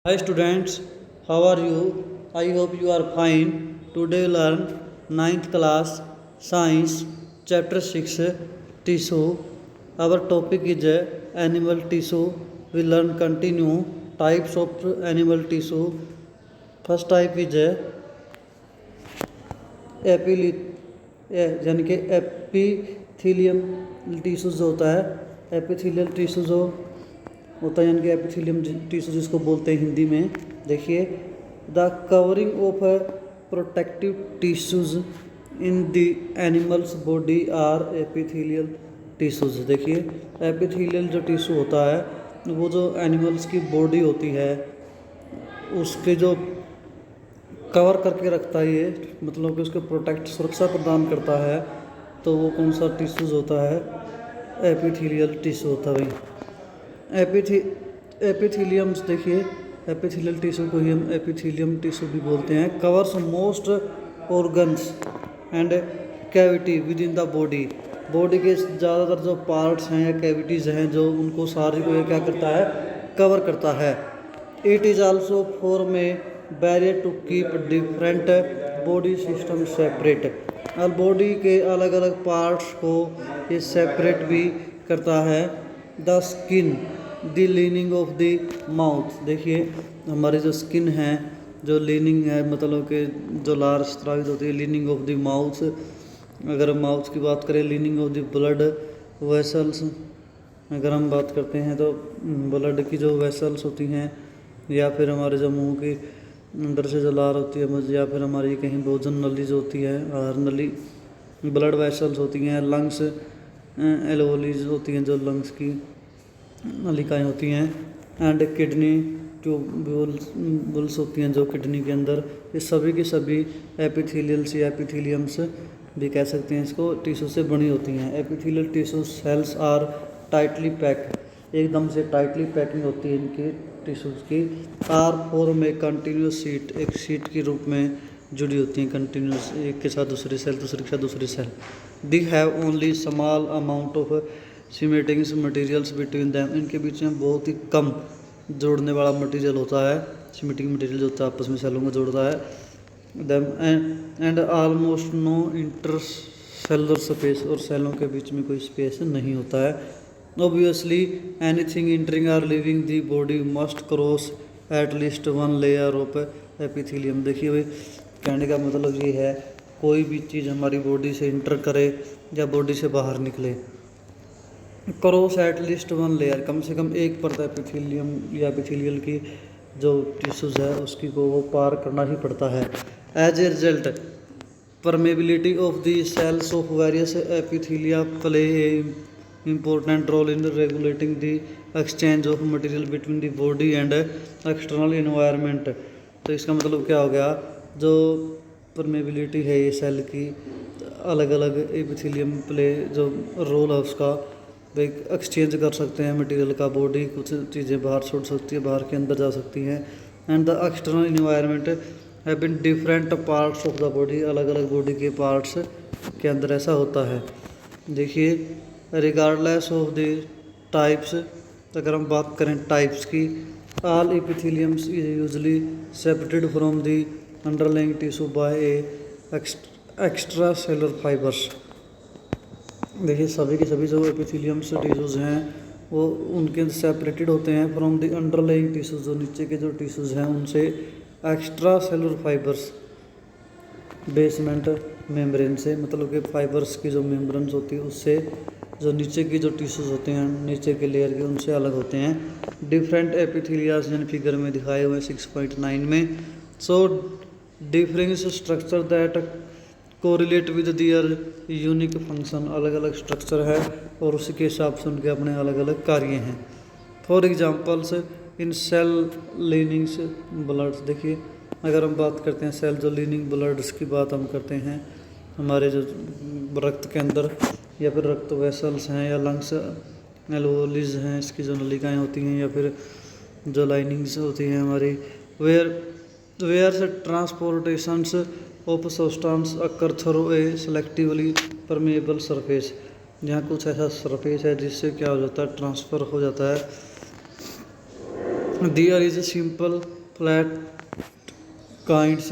Hi students, how are you? I hope you are fine. Today we learn ninth class Science chapter 6 tissue. Our topic is animal tissue. We learn continue types of animal tissue. First type is यानी कि epithelium tissue जो होता है, epithelial tissue जो होता है यानी कि एपिथेलियम टिश्यू जिसको बोलते हैं हिंदी में। देखिए, the covering of protective tissues in the animals body are epithelial tissues. देखिए, एपिथेलियल जो टिश्यू होता है वो जो एनिमल्स की बॉडी होती है उसके जो कवर करके रखता है, ये मतलब कि उसको प्रोटेक्ट सुरक्षा प्रदान करता है, तो वो कौन सा टिश्यूज होता है? एपिथेलियल टिश्यू होता है भाई। एपिथेलियम्स, देखिए एपिथेलियल टिश्यू को ही हम एपिथेलियम टिश्यू भी बोलते हैं। Covers most organs and cavity with in the body. Body के ज़्यादातर जो पार्ट्स हैं या कैविटीज़ हैं जो उनको सारी को ये क्या करता है? कवर करता है। It is also form a barrier to keep different body system separate. और बॉडी के अलग अलग पार्ट्स को ये सेपरेट भी करता है। The skin the leaning of the mouth. देखिए, हमारी जो स्किन है, जो लीनिंग है, मतलब कि जो लार स्त्रावित होती है, लीनिंग ऑफ द माउथ। अगर हम माउथ की बात करें, leaning of the blood vessels. अगर हम बात करते हैं तो ब्लड की जो वेसल्स होती हैं, या फिर हमारे जो मुंह की अंदर से जो लार होती है, या फिर हमारी कहीं भोजन नली जो होती है, आहार नली, ब्लड वेसल्स होती हैं। लंग्स एल्वोलीज होती हैं, जो लंग्स की नलिकाएँ होती हैं। एंड किडनी ट्यूब्यूल्स होती हैं जो किडनी के अंदर। ये सभी की सभी एपिथेलियल्स या एपिथेलियम्स भी कह सकते हैं इसको, टिश्यू से बनी होती हैं। Epithelial tissue cells are tightly packed, एकदम से टाइटली पैकिंग होती है इनकी टिश्यूज़ की। आर फॉर्म में कंटिन्यूस शीट, एक शीट के रूप में जुड़ी होती हैं, कंटिन्यूस, एक के साथ दूसरी सेल, दूसरे के साथ दूसरी cell. They have only small amount of cementing materials between them. इनके बीच में बहुत ही कम जोड़ने वाला मटेरियल होता है, सीमेटिंग मटेरियल जो होता है आपस में सेलों को जोड़ता है। Them and almost no intercellular space, और सेलों के बीच में कोई स्पेस नहीं होता है। ऑब्वियसली एनीथिंग एंटरिंग और living the body must cross at least one layer of epithelium. देखिए भाई, कहने का मतलब ये है, कोई भी चीज़ हमारी बॉडी से इंटर करे या बॉडी से बाहर निकले, cross at least one layer, कम से कम एक परत एपिथेलियम या एपिथेलियल की जो टिश्यूज़ है उसकी को वो पार करना ही पड़ता है। As a result permeability of the cells of various epithelia play a important role in regulating the exchange of material between the body and external environment। तो इसका मतलब क्या हो गया? जो परमेबिलिटी है ये सेल की, अलग अलग एपिथेलियम प्ले जो रोल है उसका, वे एक्सचेंज कर सकते हैं मटेरियल का। बॉडी कुछ चीज़ें बाहर छोड़ सकती है, बाहर के अंदर जा सकती हैं। And the external environment have been different parts of the body, अलग अलग बॉडी के पार्ट्स के अंदर ऐसा होता है। देखिए, रिगार्डलेस ऑफ द टाइप्स, अगर हम बात करें टाइप्स की, all epitheliums is usually separated from the underlying tissue by a extracellular fibers. देखिए, सभी के सभी जो एपिथेलियम्स टिश्यूज़ हैं वो उनके सेपरेटेड होते हैं फ्रॉम द अंडरलाइंग टिश्यूज़, जो नीचे के जो टिश्यूज़ हैं उनसे extra cellular fibres, basement membrane से, मतलब कि फाइबर्स की जो मेम्ब्रेन्स होती है उससे जो नीचे की जो टिश्यूज़ होते हैं, नीचे के लेयर के, उनसे अलग होते हैं। डिफरेंट एपिथेलियास जिन फिगर में दिखाए हुए 6.9 में। So different structure that correlate with their unique function, अलग अलग स्ट्रक्चर है और उसी के हिसाब से उनके अपने अलग अलग कार्य हैं। For examples in cell linings bloods. देखिए, अगर हम बात करते हैं सेल जो लीनिंग ब्लड्स की बात हम करते हैं, हमारे जो रक्त के अंदर या फिर रक्त वेसल्स हैं या लंग्स एल्वोलीज हैं, इसकी जो नलिकाएँ होती हैं, या फिर जो लाइनिंग्स होती हैं हमारी, वेयर से transportations of substance occur through a selectively permeable surface. जहाँ कुछ ऐसा सरफेस है जिससे क्या हो जाता है, ट्रांसफ़र हो जाता है there is simple flat kinds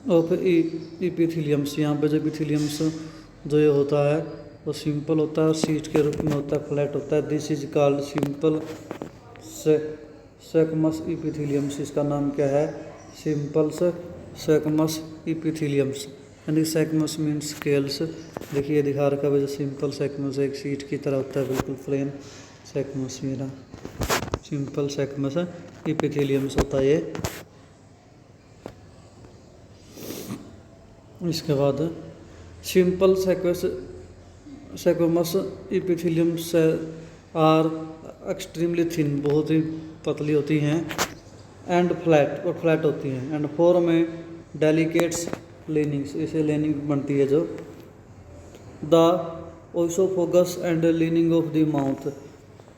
of epitheliums. यहाँ पे जो इपिथीलियम्स जो ये होता है वो सिंपल होता है, सीट के रूप में होता है, फ्लैट होता है। This is called simple squamous epitheliums. इसका नाम क्या है? Simple squamous epitheliums. यानी सेक्मस मीन्स स्केल्स। देखिए दिखा रखा है जो सिंपल सेक्मस एक सीट की तरह होता है, बिल्कुल प्लेन सेक्मस। मेरा सिंपल सेक्मस इपिथीलियम्स होता है ये। इसके बाद simple squamous इपिथीलियम्स are extremely thin, बहुत ही पतली होती हैं, एंड फ्लैट, और फ्लैट होती हैं, एंड फॉर्म में डेलिकेट्स लेनिंग्स, इसे लेनिंग बनती है जो। The oesophagus and lining of the mouth,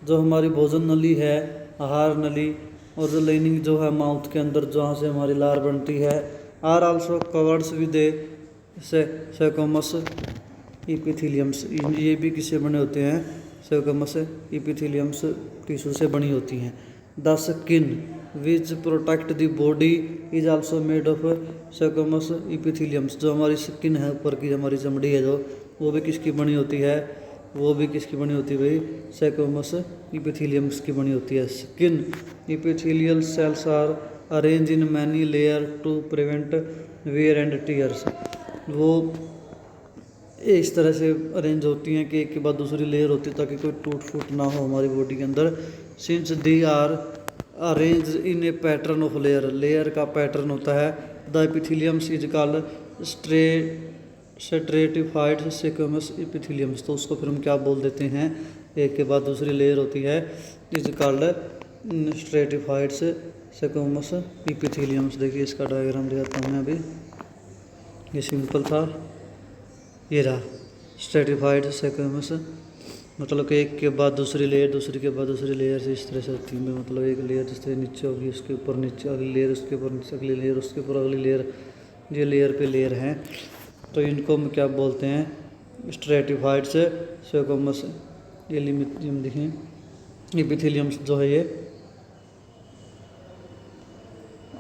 जो हमारी भोजन नली है, आहार नली, और जो लेनिंग जो है माउथ के अंदर जहाँ से हमारी लार बनती है, आर आल्सो कवर्ड्स विद सेक्मस इपिथीलियम्स। ये भी किससे बने होते हैं? सेक्मस इपिथीलियम्स टिश्यू से बनी होती हैं। The skin which protect the body is also made of squamous epitheliums. जो हमारी स्किन है, ऊपर की हमारी चमड़ी है जो, वो भी किसकी बनी होती है? वो भी किसकी बनी होती है भाई? सेक्मस इपिथीलियम्स की बनी होती है। Skin epithelial cells are arrange in many layer to prevent wear and tears. वो इस तरह से अरेंज होती हैं कि एक के बाद दूसरी लेयर होती है ताकि कोई टूट फूट ना हो हमारी बॉडी के अंदर। Since they are arrange in a pattern of layer, layer का पैटर्न होता है। The epitheliums is called stratified squamous epitheliums. तो उसको फिर हम क्या बोल देते हैं? एक के बाद दूसरी लेयर होती है, इज कॉल्ड स्ट्रेटिफाइड सेक्मस एपिथेलियम्स। देखिए इसका डायग्राम दिखाता हूँ मैं अभी। ये सिंपल था, ये रहा स्ट्रेटिफाइड सेक्मस, मतलब कि एक के बाद दूसरी लेयर, दूसरी के बाद दूसरी लेयर से इस तरह से होती है। मतलब एक लेयर जिस तरह नीचे होगी, उसके ऊपर नीचे अगली लेयर, उसके ऊपर नीचे अगली लेयर, उसके ऊपर अगली लेयर, ये लेयर पे लेयर हैं। तो इनको हम क्या बोलते हैं? Stratified squamous epithelium. देखें एपिथेलियम्स जो है ये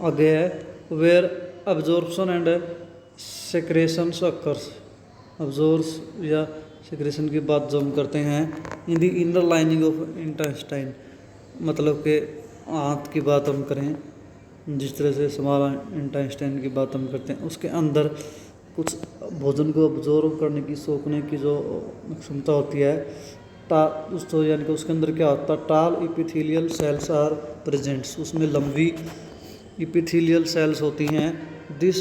आगे है। Where absorption and secretions occurs, absorbs या सेक्रेशन की बात जो हम करते हैं in the inner lining of intestine. मतलब कि आंत की बात हम करें, जिस तरह से स्मॉल इंटेस्टाइन की बात हम करते हैं, उसके अंदर कुछ भोजन को अब्जॉर्व करने की, सोखने की जो क्षमता होती है, तो यानी कि उसके अंदर क्या होता है? टाल इपिथेलियल सेल्स आर प्रेजेंट्स। उसमें लंबी इपिथेलियल सेल्स होती हैं। दिस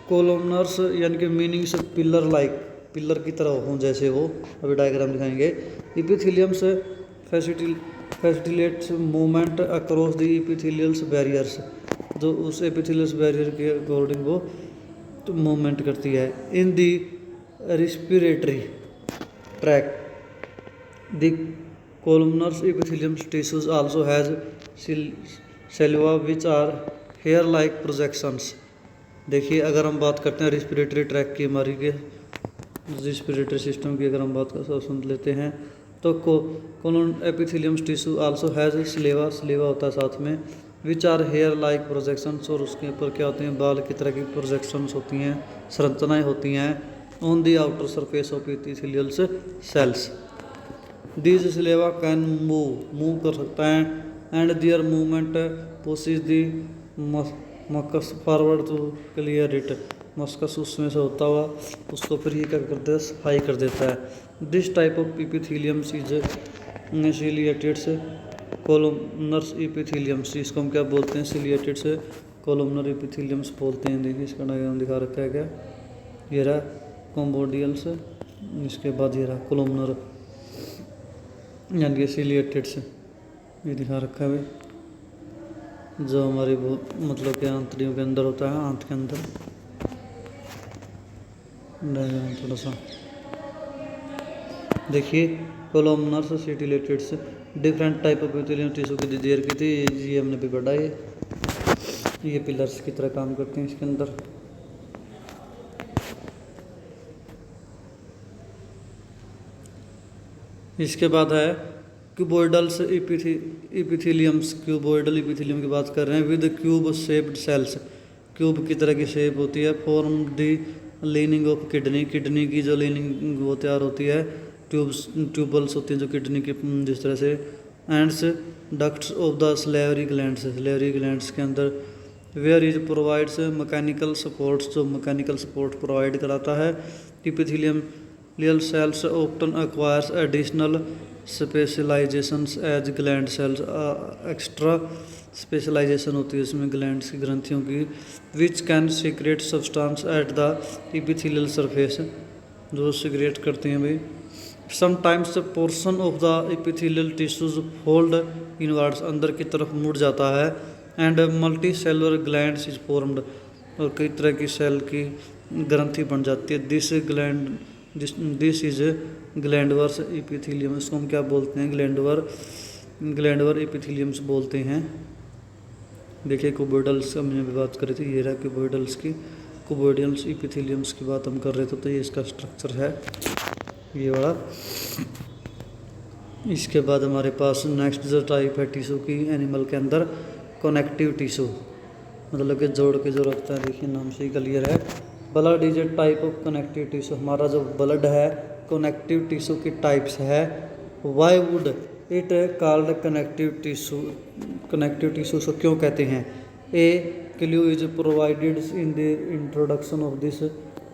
कोलोमनर्स यानी कि मीनिंग्स पिलर लाइक, पिलर की तरह हों जैसे वो, अभी डायग्राम दिखाएंगे। Epitheliums facilitates movement across the epithelials barriers, जो उस एपिथेलियल्स बैरियर के अकॉर्डिंग वो तो मूवमेंट करती है। In the respiratory tract the columnars epitheliums tissues also has cilia which are hair like projections. देखिए अगर हम बात करते हैं रेस्पिरेटरी ट्रैक की, हमारी के रेस्पिरेटरी सिस्टम की अगर हम बात कर सुन लेते हैं, तो columnar epitheliums tissue also has cilia, cilia होता है साथ में, which are hair like projections, और उसके ऊपर क्या होते हैं? बाल की तरह की प्रोजेक्शंस होती हैं, संरचनाएं होती हैं। On the outer surface of epithelial cells these cilia can move कर सकता है, and their movement pushes the mucus forward to clear it. Mucus उसमें से होता हुआ उसको फिर ये क्या करता है? सफाई कर देता है। This type of epitheliums is ciliated columnars epitheliums. इसको हम क्या बोलते हैं? सिलिएटेड से कोलमनर एपिथेलियम्स बोलते हैं। देखिए इसका डायग्राम दिखा रखा है क्या? ये रहा कॉम्बोडियल्स, इसके बाद ये रहा कोलमनर यानी कि सिलिएटेड से, ये दिखा रखा है जो हमारी मतलब कि आंतड़ियों के अंदर होता है, आंत के अंदर। डायग्राम थोड़ा सा देखिए, columnars ciliated different type of epithelial tissue की देर की थी, ये हमने भी पढ़ा। ये पिलर्स की तरह काम करते हैं इसके अंदर। इसके बाद है क्यूबोइडल्स इपिथीलियम्स, क्यूबोइडल इपिथीलियम की बात कर रहे हैं। With cube shaped cells, cube की तरह की शेप होती है। Form the leaning of kidney, kidney की जो लीनिंग वो तैयार होती है। ट्यूबल्स होती हैं जो किडनी की, जिस तरह से। Ends ducts of the salivary glands, salivary glands के अंदर। Where is provides mechanical supports, जो मैकेनिकल सपोर्ट प्रोवाइड कराता है। Epithelial cells often acquires additional specialisations as gland cells, extra specialisation होती है इसमें ग्लैंड्स की, ग्रंथियों की। Which can secrete substance at the epithelial surface, जो सीक्रेट करती हैं भाई। Sometimes portion of the epithelial tissues fold inwards, अंदर की तरफ मुड़ जाता है। And multi cellular glands is formed, और कई तरह की सेल की ग्रंथि बन जाती है। दिस इज ग्लैंडवर्स इपिथेलियम, इसको हम क्या बोलते हैं? ग्लैंडवर इपिथेलियम्स बोलते हैं। देखिए क्यूबोइडल्स हमने भी बात करी थी, ये रहा क्यूबोइडल्स की, क्यूबोइडल्स इपिथेलियम्स की बात हम कर रहे थे, तो ये इसका स्ट्रक्चर है ये वाला। इसके बाद हमारे पास नेक्स्ट जो टाइप है टिश्यू की एनिमल के अंदर, कनेक्टिव टिश्यू, मतलब कि जोड़ के जो रखता है। देखिए नाम से ही क्लियर है। Blood is a type of connective tissue, हमारा जो ब्लड है कनेक्टिव टिश्यू की टाइप्स है। Why would it called connective tissue, connective tissue को क्यों कहते हैं? ए clue is provided in the introduction of this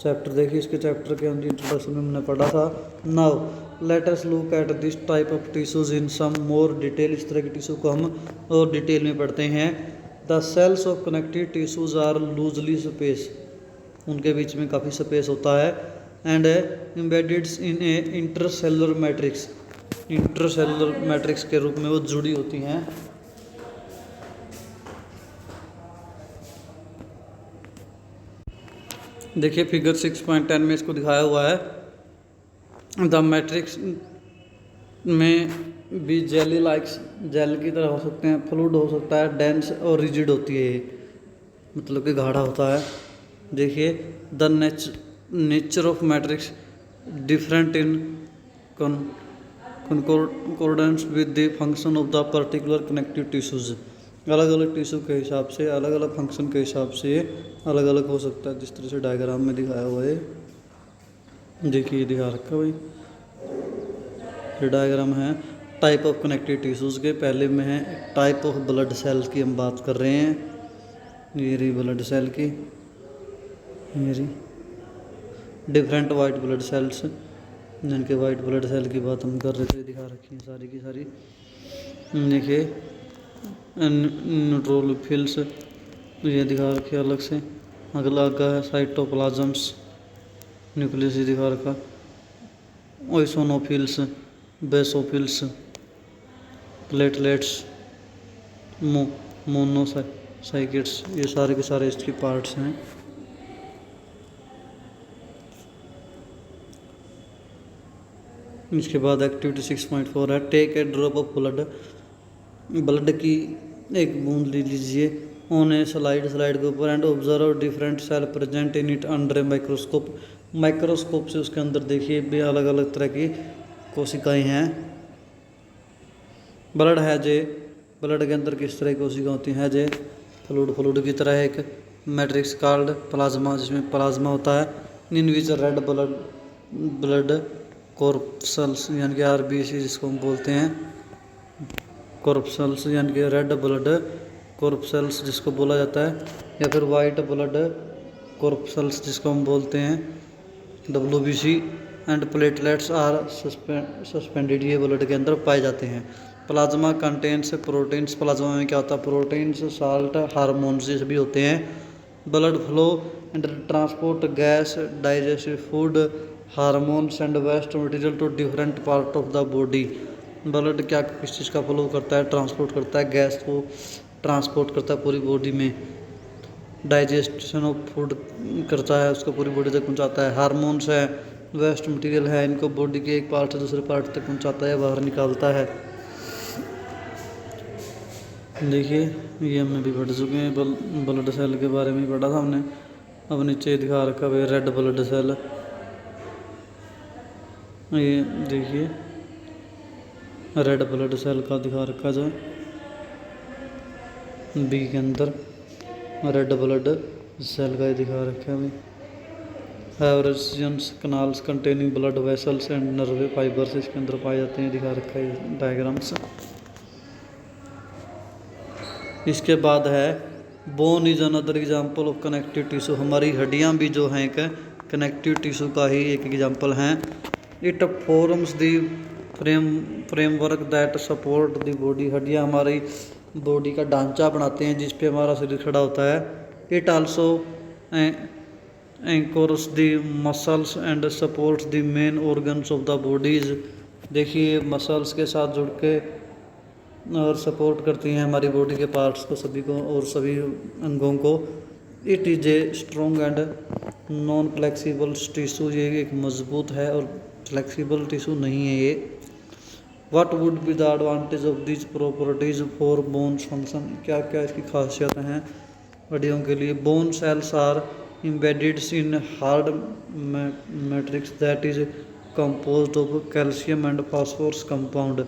chapter, देखिए इसके चैप्टर के अंदर इंट्रोडक्शन में हमने पढ़ा था। Now let us look at this type of tissues in some more detail, इस तरह की टिश्यू को हम और डिटेल में पढ़ते हैं। The cells of connective tissues are loosely space, उनके बीच में काफ़ी स्पेस होता है। And embedded in a intercellular matrix, intercellular matrix के रूप में वो जुड़ी होती हैं। देखिए फिगर 6.10 में इसको दिखाया हुआ है। द मैट्रिक्स में भी जेली लाइक्स, जेल की तरह हो सकते हैं, फ्लूइड हो सकता है, डेंस और रिजिड होती है ये, मतलब कि गाढ़ा होता है। देखिए the nature of matrix different in concordance with the function of the particular connective tissues, अलग अलग टिश्यू के हिसाब से, अलग अलग फंक्शन के हिसाब से अलग अलग हो सकता है, जिस तरह से डायग्राम में दिखाया हुआ है। देखिए दिखा रखा भाई, ये डायग्राम है टाइप ऑफ कनेक्टिव टिश्यूज़ के। पहले में है टाइप ऑफ ब्लड सेल्स की हम बात कर रहे हैं, ये रही ब्लड सेल की, ये रही डिफरेंट वाइट ब्लड सेल्स, जिनके वाइट ब्लड सेल की बात हम कर रहे थे, दिखा रखी है सारी की सारी। देखिए न्यूट्रोफिल्स ये दिखा रखे अलग से। अगला है साइटोप्लाज्म्स, न्यूक्लियस दिखा रखा। ओइसोनोफिल्स, बेसोफिल्स, प्लेटलेट्स, मोनोसाइकिट्स, ये सारे के सारे इसके पार्ट्स हैं। इसके बाद एक्टिविटी 6.4 है take a drop of blood, blood की एक बूंद ले लीजिए। ऑन ए स्लाइड के ऊपर and observe different cell present in it under a microscope, microscope से उसके अंदर देखिए भी अलग अलग तरह की कोशिकाएं हैं। ब्लड है जे, ब्लड के अंदर किस तरह की कोशिका होती हैं जे फ्लूइड की तरह एक मैट्रिक्स कॉल्ड प्लाज्मा, जिसमें प्लाज्मा होता है। इन विच रेड ब्लड कॉर्पसल्स यानी कि आरबीसी जिसको हम बोलते हैं, कॉर्पसल्स यानी कि रेड ब्लड कॉर्पसल्स जिसको बोला जाता है, या फिर वाइट ब्लड कॉर्पसल्स जिसको हम बोलते हैं WBC। And platelets are suspended, ये ब्लड के अंदर पाए जाते हैं। प्लाज्मा कंटेन्स प्रोटीन्स, प्लाज्मा में क्या होता है? प्रोटीन्स, साल्ट, हार्मोन्स, ये सभी होते हैं। Blood flow and transport gas, digestive food, hormones and waste material to different part of the body. Blood क्या किस चीज़ का फ्लो करता है? ट्रांसपोर्ट करता है, गैस को ट्रांसपोर्ट करता है पूरी बॉडी में, डाइजेशन ऑफ फूड करता है, उसको पूरी बॉडी तक पहुंचाता है। हार्मोन्स है, वेस्ट मटेरियल है, इनको बॉडी के एक पार्ट से दूसरे पार्ट तक पहुंचाता है, बाहर निकालता है। देखिए ये हमने भी पढ़ चुके हैं, ब्लड सेल के बारे में पढ़ा था हमने। अब नीचे दिखा रखा है रेड ब्लड सेल, ये देखिए रेड ब्लड सेल का दिखा रखा जो बी के अंदर रेड ब्लड सेल का दिखा रखा है। Haversian canals containing blood vessels and nerve fibres इसके अंदर पाए जाते हैं, दिखा रखा है डायग्राम्स। इसके बाद है bone is another example of connective tissue. हमारी हड्डियाँ भी जो हैं एक कनेक्टिव टिश्यू का ही एक एग्जाम्पल हैं। It forms the framework that support the body. हड्डियाँ हमारी बॉडी का ढांचा बनाते हैं जिस पे हमारा शरीर खड़ा होता है। It also anchors the muscles and supports the main organs of the bodies. देखिए मसल्स के साथ जुड़ के और सपोर्ट करती हैं हमारी बॉडी के पार्ट्स को, सभी को और सभी अंगों को। It is a strong and non flexible tissue. ये एक मजबूत है और फ्लेक्सिबल टिश्यू नहीं है ये। What would be the advantage of this properties for bones function. क्या क्या इसकी खासियतें हैं हड्डियों के लिए। Bone cells are embedded in hard matrix that is composed of calcium and phosphorus compound।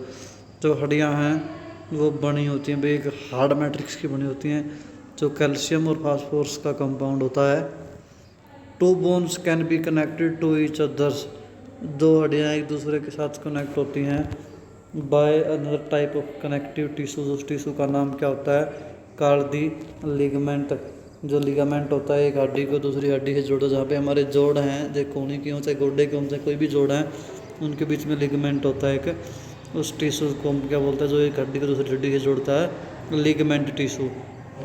जो हड्डियाँ हैं वो बनी होती हैं भाई एक हार्ड मैट्रिक्स की बनी होती हैं जो कैल्शियम और फास्फोरस का कंपाउंड होता है। Two bones can be connected to each others. दो हड्डियाँ एक दूसरे के साथ कनेक्ट होती हैं by another type of connective tissues. उस टिश्यू का नाम क्या होता है, कॉल्ड दी लिगामेंट। जो लिगामेंट होता है एक हड्डी को दूसरी हड्डी से जोड़ो, जहाँ पे हमारे जोड़ हैं चाहे कोहनी की हों चाहे गोड्डे के हों चाहे कोई भी जोड़ हैं उनके बीच में लिगामेंट होता है एक। उस टिश्यू को हम क्या बोलते हैं जो एक हड्डी को दूसरी हड्डी से जोड़ता है, ligament tissue.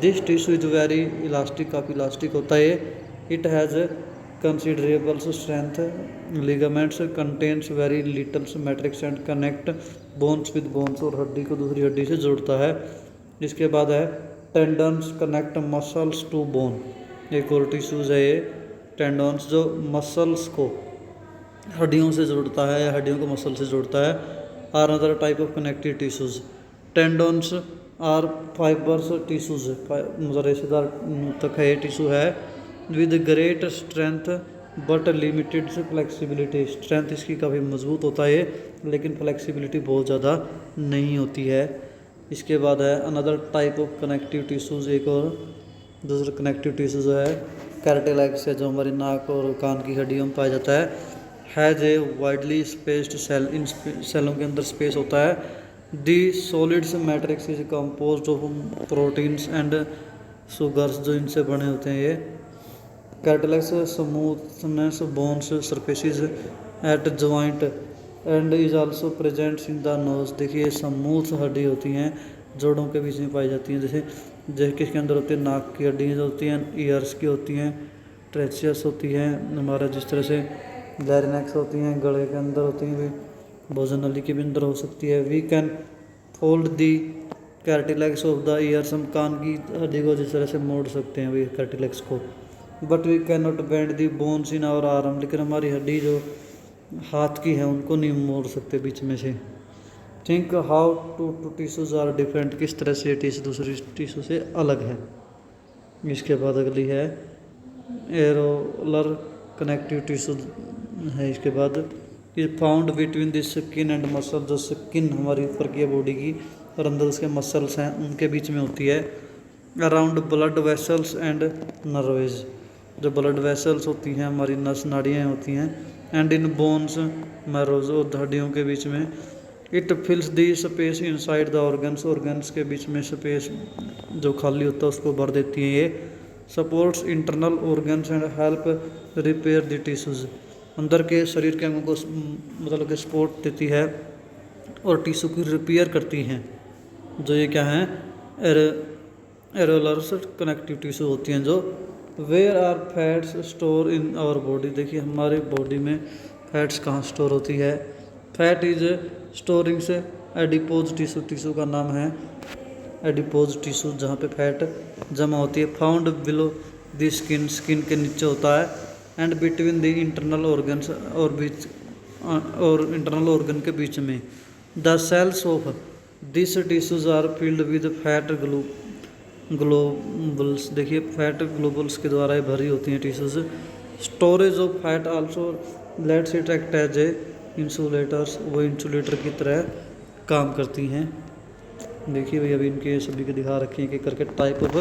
This tissue is very elastic, काफ़ी इलास्टिक होता है। It has considerable strength. Ligaments contains very little matrix and connect bones with bones. और हड्डी को दूसरी हड्डी से जोड़ता है। इसके बाद है tendons connect muscles to bone. एक और टिश्यूज है ये टेंडन्स जो मसल्स को हड्डियों से जोड़ता है या हड्डियों को मसल से जोड़ता है। Are other type of connective tissues. Tendons are fibres tissues, मतलब रेशेदार तक है ये टिश्यू है। With great strength but limited flexibility. Strength इसकी काफ़ी मजबूत होता है लेकिन फ्लेक्सिबिलिटी बहुत ज़्यादा नहीं होती है। इसके बाद है another type of connective tissues. एक और दूसरा कनेक्टिव टिश्यू जो है कार्टिलेज है जो हमारी नाक और कान की हड्डियों में पाया जाता है। Has a widely spaced cell. इन सेलों के अंदर स्पेस होता है। The solids matrix is composed of proteins and sugars जो इनसे बने होते हैं ये। Cartilage smoothens bones surfaces at joint and is also present in the nose. देखिए स्मूथ हड्डी होती हैं जोड़ों के बीच में पाई जाती हैं। जैसे किसके अंदर होती है, नाक की हड्डी जो होती हैं, ईयर्स की होती हैं, ट्रेचियस होती हैं, हमारा जिस तरह से लैरिंक्स होती हैं, गले के अंदर होती हैं, भोजन नली के भी अंदर हो सकती है। We can fold the cartilage of the ears. हम कान की हड्डी को जिस तरह से मोड़ सकते हैं वी कार्टिलेज को। But we can not bend the bones in our arm. लेकिन हमारी हड्डी जो हाथ की है उनको नहीं मोड़ सकते बीच में से। Think how two tissues are different. किस तरह से टिश्यू दूसरी टिश्यू से अलग है। इसके बाद अगली है एरोलर कनेक्टिव टिश्यू है। इसके बाद is found between the skin and muscle. जो स्किन हमारी ऊपर की है बॉडी की और अंदर उसके मसल्स हैं उनके बीच में होती है। Around blood vessels and nerves. जो ब्लड वेसल्स होती हैं हमारी नस नाड़ियाँ होती हैं। एंड इन बोन्स मैरोज और हड्डियों के बीच में। It fills the space inside the organs. Organs के बीच में स्पेस जो खाली होता है उसको भर देती है ये। Supports internal organs and help repair the tissues. अंदर के शरीर के अंगों को मतलब कि सपोर्ट देती है और टिश्यू की रिपेयर करती हैं। जो ये क्या हैं एरोलर्स कनेक्टिव टिश्यू होती हैं। जो where are fats store in our body. देखिए हमारे बॉडी में फैट्स कहाँ स्टोर होती है। फैट इज स्टोरिंग से एडिपोज टिश्यू। टिश्यू का नाम है एडिपोज टिश्यू जहाँ पे फैट जमा होती है। Found below the skin. Skin के नीचे होता है। And between the internal organs और इंटरनल ऑर्गन के बीच में। The cells of this tissues are filled with fat globules. देखिए फैट ग्लोबल्स के द्वारा ये भरी होती हैं tissues. Storage of fat also lets it act as a insulators. वो इंसुलेटर की तरह काम करती हैं। देखिए भाई, अभी इनके सभी के दिखा रखे हैं कि करके टाइप ऑफ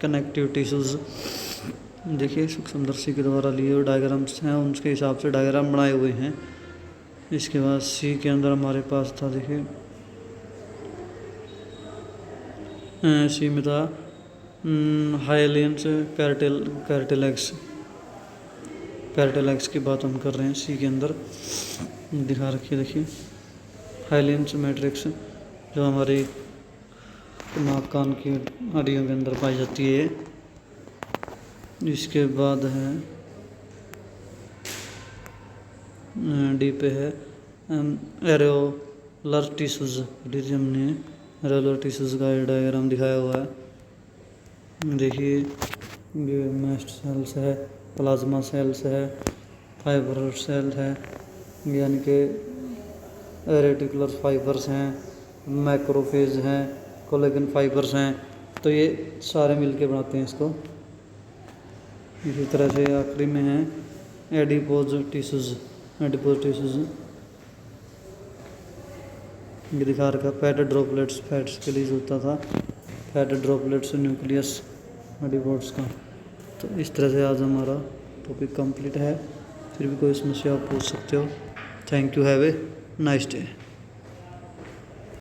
कनेक्टिव टिश्यूज़। देखिए सूक्ष्मदर्शी के द्वारा लिए हुए डायग्राम्स हैं, उनके हिसाब से डायग्राम बनाए हुए हैं। इसके बाद सी के अंदर हमारे पास था, देखिए सी में था हाइलियंस कैरेटेलेक्स की बात हम कर रहे हैं। सी के अंदर दिखा रखिए, देखिए हाइलियंस मैट्रिक्स जो हमारी नाक कान की हड्डियों के अंदर पाई जाती है। इसके बाद है डी पे है एरोलर टिश्यूज़। हमने एरोलर टिश्यूज़ का डायग्राम दिखाया हुआ है। देखिए ये मैस्ट सेल्स है, प्लाज्मा सेल्स है, फाइबर सेल है, यानी कि रेटिकुलर फाइबर्स हैं, मैक्रोफेज हैं, कोलेजन फाइबर्स हैं। तो ये सारे मिलके बनाते हैं इसको। इसी तरह से आखिरी में है एडिपोज टिश्यूज़। ये दिखा रखा फैट ड्रॉपलेट्स, फैट्स के लिए होता था, फैट ड्रॉपलेट्स न्यूक्लियस एडिपोज का। तो इस तरह से आज हमारा टॉपिक कंप्लीट है। फिर भी कोई समस्या आप पूछ सकते हो। Thank you, have a nice day.